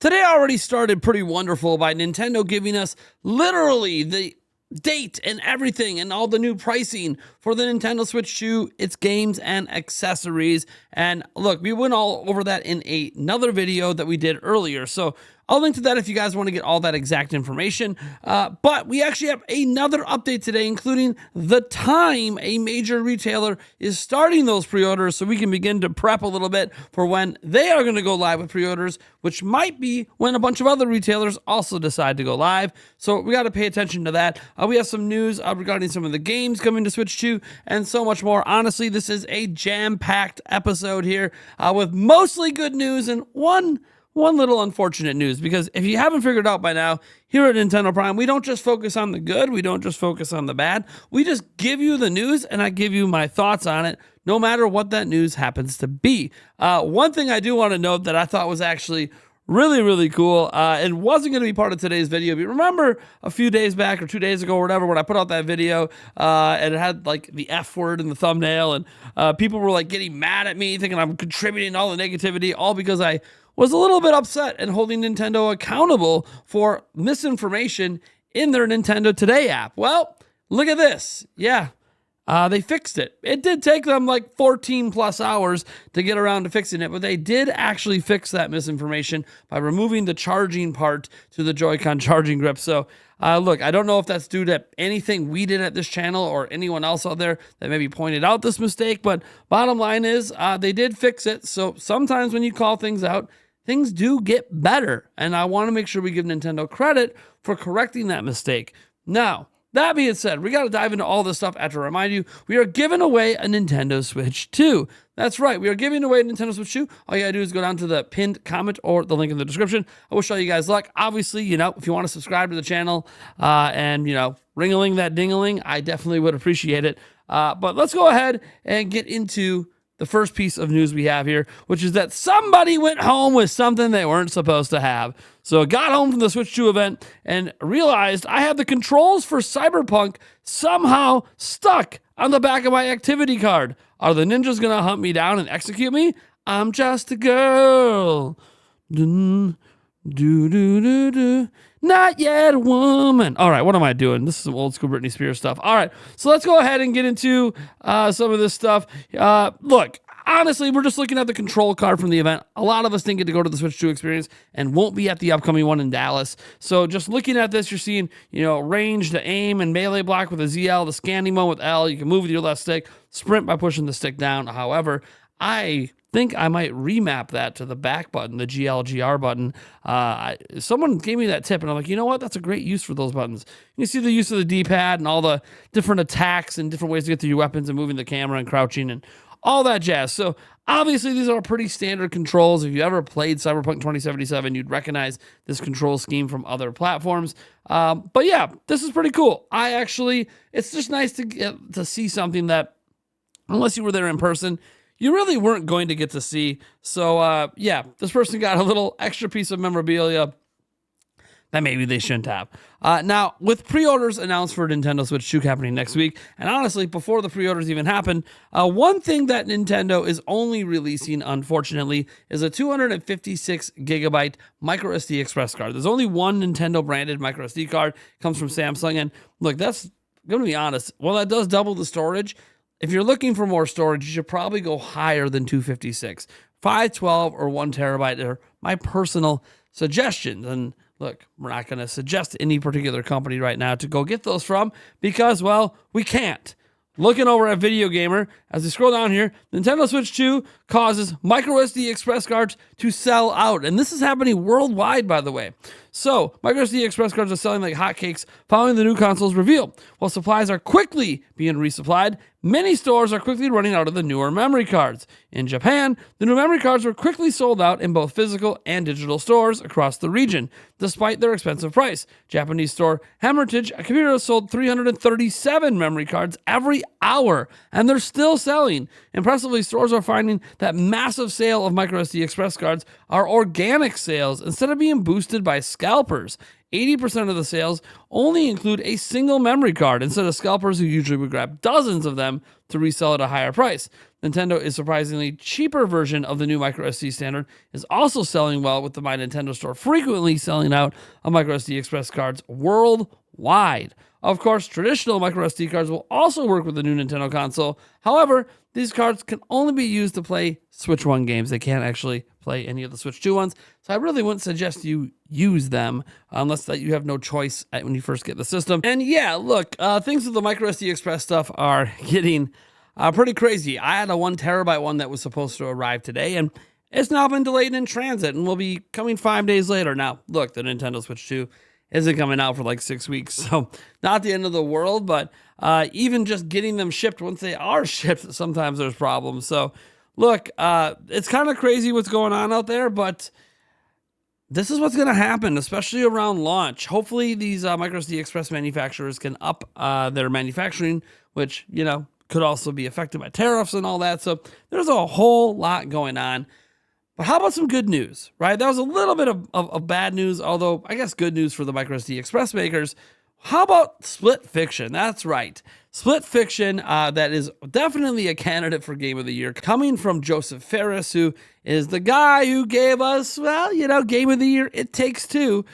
Today already started pretty wonderful by Nintendo giving us literally the date and everything and all the new pricing for the Nintendo Switch 2, its games and accessories. And look, we went all over that in another video that we did earlier. So I'll link to that if you guys want to get all that exact information. But we actually have another update today, including the time a major retailer is starting those pre-orders so we can begin to prep a little bit for when they are going to go live with pre-orders, which might be when a bunch of other retailers also decide to go live. So we got to pay attention to that. We have some news regarding some of the games coming to Switch 2 and so much more. Honestly, this is a jam-packed episode here with mostly good news and one little unfortunate news, because if you haven't figured out by now, here at Nintendo Prime, we don't just focus on the good, we don't just focus on the bad, we just give you the news and I give you my thoughts on it, no matter what that news happens to be. One thing I do want to note that I thought was actually really cool and wasn't going to be part of today's video, but remember a few days back or 2 days ago or whatever when I put out that video and it had like the F word in the thumbnail and people were like getting mad at me thinking I'm contributing all the negativity, all because I was a little bit upset and holding Nintendo accountable for misinformation in their Nintendo Today app. Well, look at this. Yeah, they fixed it. It did take them like 14 plus hours to get around to fixing it, but they did actually fix that misinformation by removing the charging part to the Joy-Con charging grip. So look, I don't know if that's due to anything we did at this channel or anyone else out there that maybe pointed out this mistake, but bottom line is they did fix it. So sometimes when you call things out, things do get better, and I want to make sure we give Nintendo credit for correcting that mistake. Now, that being said, we got to dive into all this stuff. I have to remind you, we are giving away a Nintendo Switch 2. That's right, we are giving away a Nintendo Switch 2. All you got to do is go down to the pinned comment or the link in the description. I wish all you guys luck. Obviously, if you want to subscribe to the channel and, ring-a-ling that ding-a-ling, I definitely would appreciate it. But let's go ahead and get into the first piece of news we have here, which is that somebody went home with something they weren't supposed to have. So I got home from the Switch 2 event and realized I had the controls for Cyberpunk somehow stuck on the back of my activity card. Are the ninjas going to hunt me down and execute me? I'm just a girl. Not yet a woman. All right, what am I doing? This is some old school Britney Spears stuff. All right, so let's go ahead and get into some of this stuff. Look, honestly, we're just looking at the control card from the event. A lot of us didn't get to go to the Switch 2 experience and won't be at the upcoming one in Dallas. So just looking at this, you're seeing, range to aim and melee block with a ZL, the scanning mode with L. You can move with your left stick, sprint by pushing the stick down. However, I think I might remap that to the back button, the GLGR button. Someone gave me that tip, and I'm like, you know what? That's a great use for those buttons. You see the use of the D-pad and all the different attacks and different ways to get to your weapons and moving the camera and crouching and all that jazz. So obviously, these are pretty standard controls. If you ever played Cyberpunk 2077, you'd recognize this control scheme from other platforms. But yeah, this is pretty cool. It's just nice to get to see something that, unless you were there in person, you really weren't going to get to see. So, yeah, this person got a little extra piece of memorabilia that maybe they shouldn't have. Now, with pre-orders announced for Nintendo Switch 2 happening next week, and honestly, before the pre-orders even happen, one thing that Nintendo is only releasing, unfortunately, is a 256 gigabyte micro SD express card. There's only one Nintendo-branded micro SD card. It comes from Samsung, and look, that's going to be honest, while that does double the storage, if you're looking for more storage, you should probably go higher than 256. 512 or 1 terabyte are my personal suggestions. And look, we're not going to suggest any particular company right now to go get those from because, well, we can't. Looking over at Video Gamer, as we scroll down here, Nintendo Switch 2 causes micro SD express cards to sell out. And this is happening worldwide, by the way. So, micro SD express cards are selling like hotcakes following the new console's reveal. While supplies are quickly being resupplied, many stores are quickly running out of the newer memory cards. In Japan, the new memory cards were quickly sold out in both physical and digital stores across the region, despite their expensive price. Japanese store Hermitage Computer sold 337 memory cards every hour, and they're still selling. Impressively, stores are finding that massive sale of micro SD express cards are organic sales instead of being boosted by scalpers. 80% of the sales only include a single memory card instead of scalpers who usually would grab dozens of them to resell at a higher price. Nintendo is surprisingly cheaper version of the new microSD standard is also selling well, with the My Nintendo store frequently selling out of microSD Express cards worldwide. Of course, traditional microSD cards will also work with the new Nintendo console. However, these cards can only be used to play Switch 1 games. They can't actually play any of the Switch 2 ones. So I really wouldn't suggest you use them unless that you have no choice when you first get the system. And yeah, look, things with the microSD Express stuff are getting pretty crazy. I had a 1 terabyte one that was supposed to arrive today, and it's now been delayed in transit and will be coming 5 days later. Now, look, the Nintendo Switch 2 isn't coming out for like 6 weeks, so not the end of the world, but even just getting them shipped, once they are shipped, sometimes there's problems. So look, it's kind of crazy what's going on out there, but this is what's going to happen, especially around launch. Hopefully these microSD Express manufacturers can up their manufacturing, which, you know, could also be affected by tariffs and all that. So there's a whole lot going on. But how about some good news, right? That was a little bit of bad news, although I guess good news for the microSD Express makers. How about Split Fiction? That's right. Split Fiction, that is definitely a candidate for Game of the Year, coming from Joseph Fares, who is the guy who gave us, well, you know, Game of the Year, It Takes Two,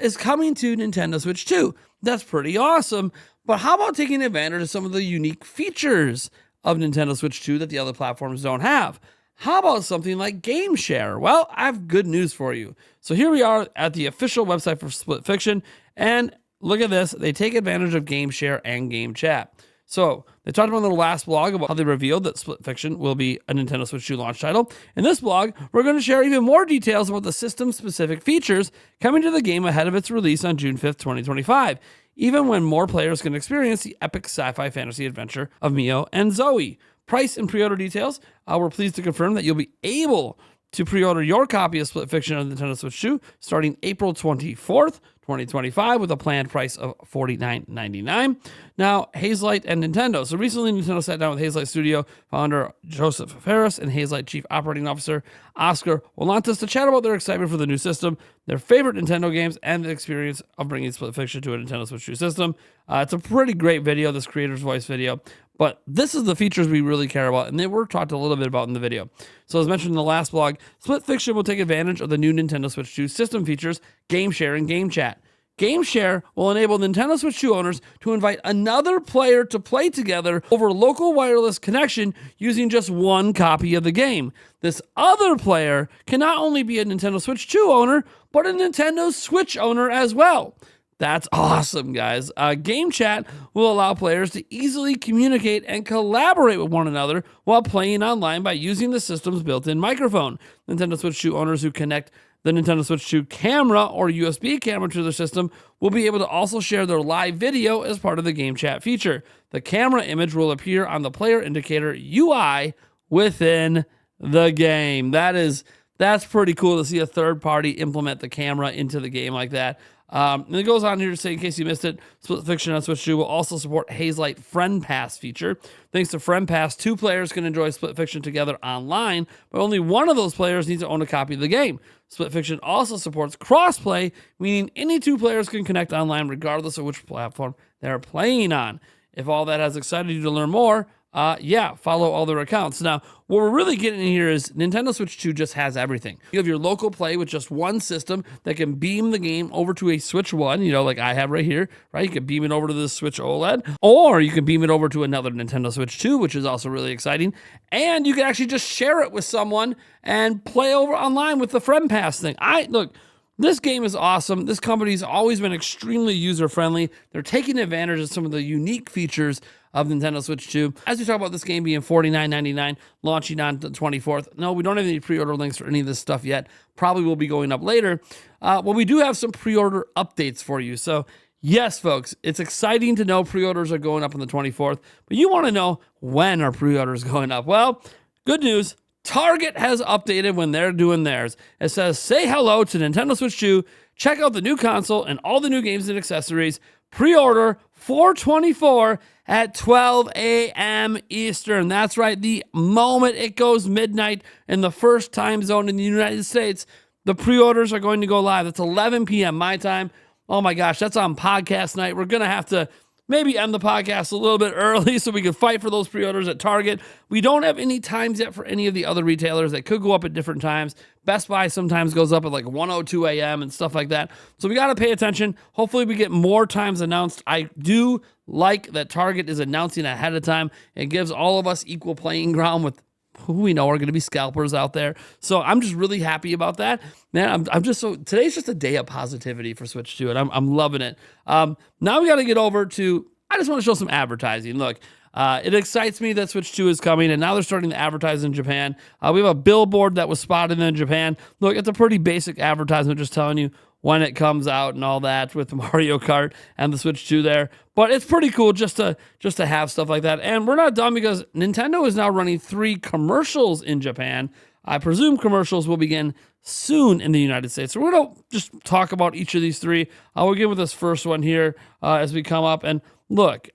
is coming to Nintendo Switch 2. That's pretty awesome. But how about taking advantage of some of the unique features of Nintendo Switch 2 that the other platforms don't have? How about something like Game Share? Well, I have good news for you. So here we are at the official website for Split Fiction, and look at this. They take advantage of Game Share and Game Chat. So they talked about in their last blog about how they revealed that Split Fiction will be a Nintendo Switch 2 launch title. In this blog, we're going to share even more details about the system-specific features coming to the game ahead of its release on June 5th, 2025, even when more players can experience the epic sci-fi fantasy adventure of Mio and Zoe. Price and pre-order details, we're pleased to confirm that you'll be able to pre-order your copy of Split Fiction on Nintendo Switch 2 starting April 24th, 2025, with a planned price of $49.99. Now, Hazelight and Nintendo. So recently, Nintendo sat down with Hazelight Studio founder Joseph Fares and Hazelight Chief Operating Officer Oscar Volantis to chat about their excitement for the new system, their favorite Nintendo games, and the experience of bringing Split Fiction to a Nintendo Switch 2 system. It's a pretty great video, this creator's voice video. But this is the features we really care about, and they were talked a little bit about in the video. So as mentioned in the last blog, Split Fiction will take advantage of the new Nintendo Switch 2 system features, Game Share and Game Chat. Game Share will enable Nintendo Switch 2 owners to invite another player to play together over local wireless connection using just one copy of the game. This other player can not only be a Nintendo Switch 2 owner, but a Nintendo Switch owner as well. That's awesome, guys. Game Chat will allow players to easily communicate and collaborate with one another while playing online by using the system's built-in microphone. Nintendo Switch 2 owners who connect the Nintendo Switch 2 camera or USB camera to the system will be able to also share their live video as part of the Game Chat feature. The camera image will appear on the player indicator UI within the game. That's pretty cool to see a third party implement the camera into the game like that. And it goes on here to say, in case you missed it, Split Fiction on Switch 2 will also support Hazelight Friend Pass feature. Thanks to Friend Pass, 2 players can enjoy Split Fiction together online, but only one of those players needs to own a copy of the game. Split Fiction also supports crossplay, meaning any 2 players can connect online regardless of which platform they're playing on. If all that has excited you to learn more, follow all their accounts. Now, what we're really getting here is Nintendo Switch 2 just has everything. You have your local play with just one system that can beam the game over to a Switch 1, you know, like I have right here, right? You can beam it over to the Switch OLED, or you can beam it over to another Nintendo Switch 2, which is also really exciting. And you can actually just share it with someone and play over online with the Friend Pass thing. Look, this game is awesome. This company's always been extremely user-friendly. They're taking advantage of some of the unique features of Nintendo Switch 2. As we talk about this game being $49.99, launching on the 24th. No, we don't have any pre-order links for any of this stuff yet. Probably will be going up later. Well, we do have some pre-order updates for you. So yes, folks, it's exciting to know pre-orders are going up on the 24th, but you want to know when are pre-orders going up. Well, good news. Target has updated when they're doing theirs. It says, say hello to Nintendo Switch 2, check out the new console and all the new games and accessories, pre-order $4.24 at 12 a.m. Eastern. That's right, the moment it goes midnight in the first time zone in the United States, the pre-orders are going to go live. That's 11 p.m. my time. Oh my gosh, that's on podcast night. We're going to have to maybe end the podcast a little bit early so we can fight for those pre-orders at Target. We don't have any times yet for any of the other retailers. That could go up at different times. Best Buy sometimes goes up at like 1:02 a.m. and stuff like that. So we got to pay attention. Hopefully we get more times announced. I do like that Target is announcing ahead of time. It gives all of us equal playing ground with who we know are going to be scalpers out there. So I'm just really happy about that. Man, I'm just so, today's just a day of positivity for Switch 2, and I'm loving it. Now we got to get over to, I just want to show some advertising. Look, it excites me that Switch 2 is coming, and now they're starting to advertise in Japan. We have a billboard that was spotted in Japan. Look, it's a pretty basic advertisement, just telling you when it comes out and all that with Mario Kart and the Switch 2 there. But it's pretty cool just to have stuff like that. And we're not done because Nintendo is now running 3 commercials in Japan. I presume commercials will begin soon in the United States. So we're going to just talk about each of these 3. We'll begin with this first one here as we come up. And look,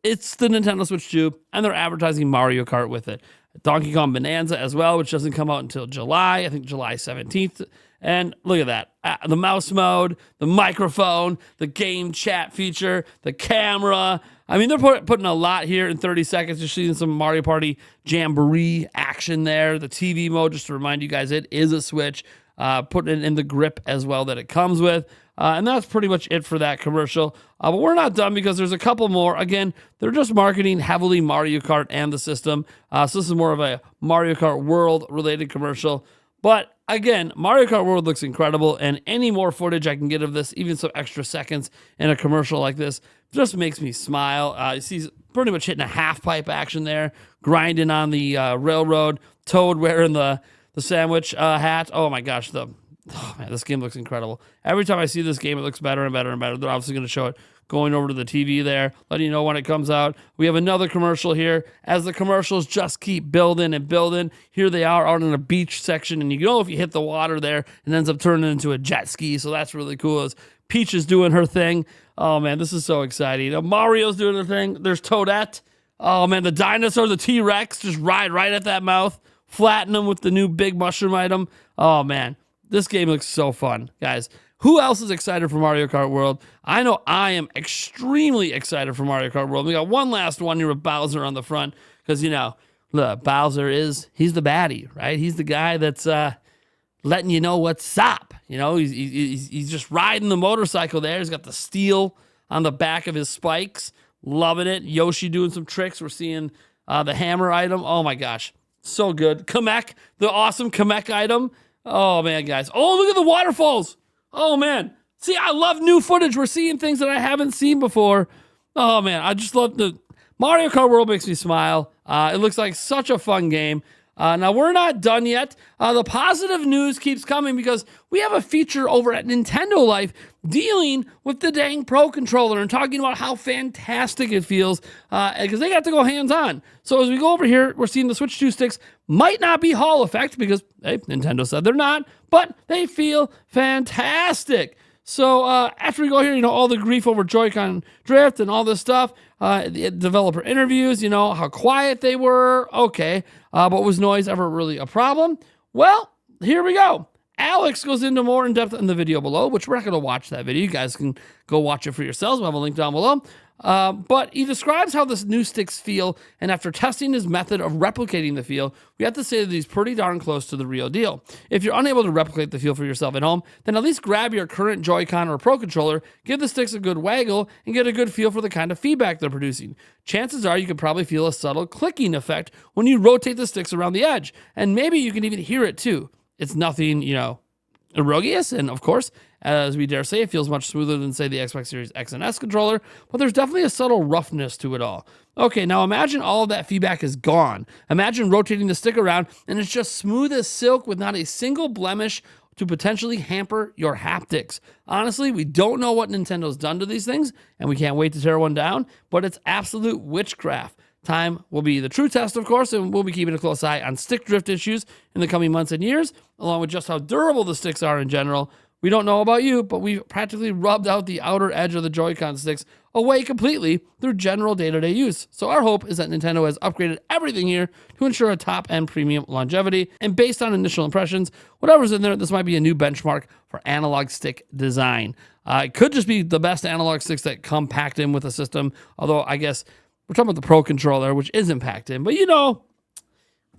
it's the Nintendo Switch 2, and they're advertising Mario Kart with it. Donkey Kong Bonanza as well, which doesn't come out until July, I think July 17th. And look at that. The mouse mode, the microphone, the game chat feature, the camera. I mean, they're putting a lot here in 30 seconds. You're seeing some Mario Party Jamboree action there. The TV mode, just to remind you guys, it is a Switch. Putting it in the grip as well that it comes with. And that's pretty much it for that commercial. But we're not done because there's a couple more. Again, they're just marketing heavily Mario Kart and the system. So this is more of a Mario Kart World related commercial. But again, Mario Kart World looks incredible, and any more footage I can get of this, even some extra seconds in a commercial like this, just makes me smile. You see pretty much hitting a half pipe action there, grinding on the railroad, Toad wearing the sandwich hat. Oh my gosh, this game looks incredible. Every time I see this game, it looks better and better and better. They're obviously going to show it going over to the TV there, letting you know when it comes out. We have another commercial here. As the commercials just keep building and building, here they are out in a beach section, and you know if you hit the water there, it ends up turning into a jet ski, so that's really cool. As Peach is doing her thing. Oh man, this is so exciting. Mario's doing her thing. There's Toadette. Oh man, the dinosaur, the T-Rex, just ride right at that mouth, flatten them with the new big mushroom item. Oh man, this game looks so fun, guys. Who else is excited for Mario Kart World? I know I am extremely excited for Mario Kart World. We got one last one here with Bowser on the front because, you know, look, Bowser he's the baddie, right? He's the guy that's letting you know what's up. You know, he's just riding the motorcycle there. He's got the steel on the back of his spikes. Loving it. Yoshi doing some tricks. We're seeing the hammer item. Oh, my gosh. So good. Kamek, the awesome Kamek item. Oh, man, guys. Oh, look at the waterfalls. Oh, man. See, I love new footage. We're seeing things that I haven't seen before. Oh, man. I just love the Mario Kart World makes me smile. It looks like such a fun game. Now, we're not done yet. The positive news keeps coming because we have a feature over at Nintendo Life dealing with the dang Pro Controller and talking about how fantastic it feels because they got to go hands-on. So as we go over here, we're seeing the Switch 2 sticks might not be Hall effect because, hey, Nintendo said they're not, but they feel fantastic. So after we go here, you know, all the grief over Joy-Con drift and all this stuff, the developer interviews, you know, how quiet they were. Okay. But was noise ever really a problem? Well, here we go. Alex goes into more in depth in the video below, which we're not going to watch that video. You guys can go watch it for yourselves. We'll have a link down below. But he describes how this new sticks feel, and after testing his method of replicating the feel, we have to say that he's pretty darn close to the real deal. If you're unable to replicate the feel for yourself at home, then at least grab your current Joy-Con or Pro Controller, give the sticks a good waggle, and get a good feel for the kind of feedback they're producing. Chances are you could probably feel a subtle clicking effect when you rotate the sticks around the edge, and maybe you can even hear it too. It's nothing, you know, erroneous, and of course, as we dare say, it feels much smoother than, say, the Xbox Series X and S controller, but there's definitely a subtle roughness to it all. Okay, now imagine all of that feedback is gone. Imagine rotating the stick around, and it's just smooth as silk with not a single blemish to potentially hamper your haptics. Honestly, we don't know what Nintendo's done to these things, and we can't wait to tear one down, but it's absolute witchcraft. Time will be the true test, of course, and we'll be keeping a close eye on stick drift issues in the coming months and years, along with just how durable the sticks are in general. We don't know about you, but we've practically rubbed out the outer edge of the Joy-Con sticks away completely through general day-to-day use. So our hope is that Nintendo has upgraded everything here to ensure a top-end premium longevity. And based on initial impressions, whatever's in there, this might be a new benchmark for analog stick design. It could just be the best analog sticks that come packed in with a system, although I guess we're talking about the Pro Controller, which isn't packed in. But you know,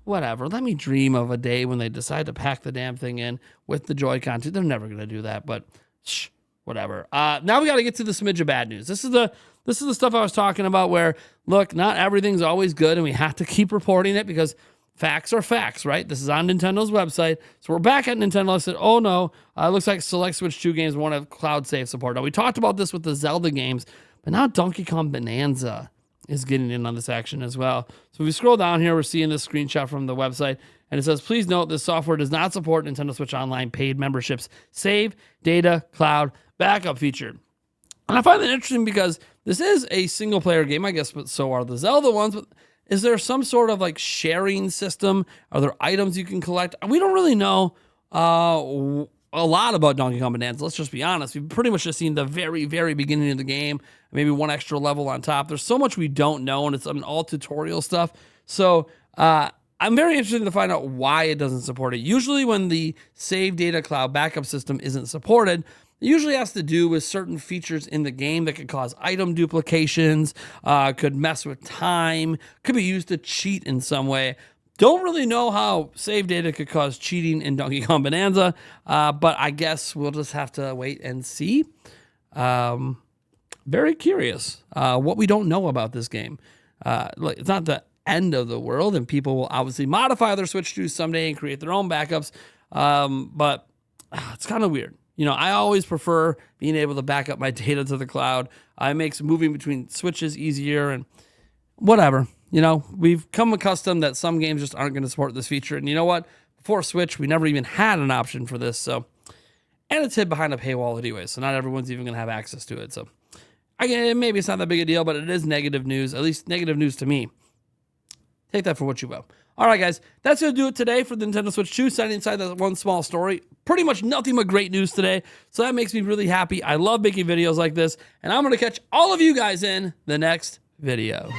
whatever. Let me dream of a day when they decide to pack the damn thing in with the Joy-Con. They're never going to do that, but whatever. Now we got to get to the smidge of bad news. This is the stuff I was talking about where, look, not everything's always good, and we have to keep reporting it because facts are facts, right? This is on Nintendo's website. So we're back at Nintendo. I said, oh no, it looks like select Switch 2 games won't have cloud save support. Now, we talked about this with the Zelda games, but now Donkey Kong Bonanza is getting in on this action as well. So if we scroll down here, we're seeing this screenshot from the website, and it says, please note this software does not support Nintendo Switch Online paid memberships save data cloud backup feature. And I find that interesting because this is a single player game, I guess, but so are the Zelda ones. But is there some sort of like sharing system? Are there items you can collect? We don't really know a lot about Donkey Kong Bonanza. Let's just be honest. We've pretty much just seen the very, very beginning of the game, maybe one extra level on top. There's so much we don't know, and it's all tutorial stuff. So I'm very interested to find out why it doesn't support it. Usually when the save data cloud backup system isn't supported, it usually has to do with certain features in the game that could cause item duplications, could mess with time, could be used to cheat in some way. Don't really know how save data could cause cheating in Donkey Kong Bonanza, but I guess we'll just have to wait and see. Very curious what we don't know about this game. It's not the end of the world, and people will obviously modify their Switch 2 someday and create their own backups, but it's kind of weird. You know, I always prefer being able to back up my data to the cloud. It makes moving between Switches easier and whatever. You know, we've come accustomed that some games just aren't going to support this feature. And you know what? Before Switch, we never even had an option for this. So, and it's hid behind a paywall anyway, so not everyone's even going to have access to it. So, again, maybe it's not that big a deal, but it is negative news, at least negative news to me. Take that for what you will. All right, guys, that's going to do it today for the Nintendo Switch 2. Setting aside that one small story, pretty much nothing but great news today. So that makes me really happy. I love making videos like this, and I'm going to catch all of you guys in the next video.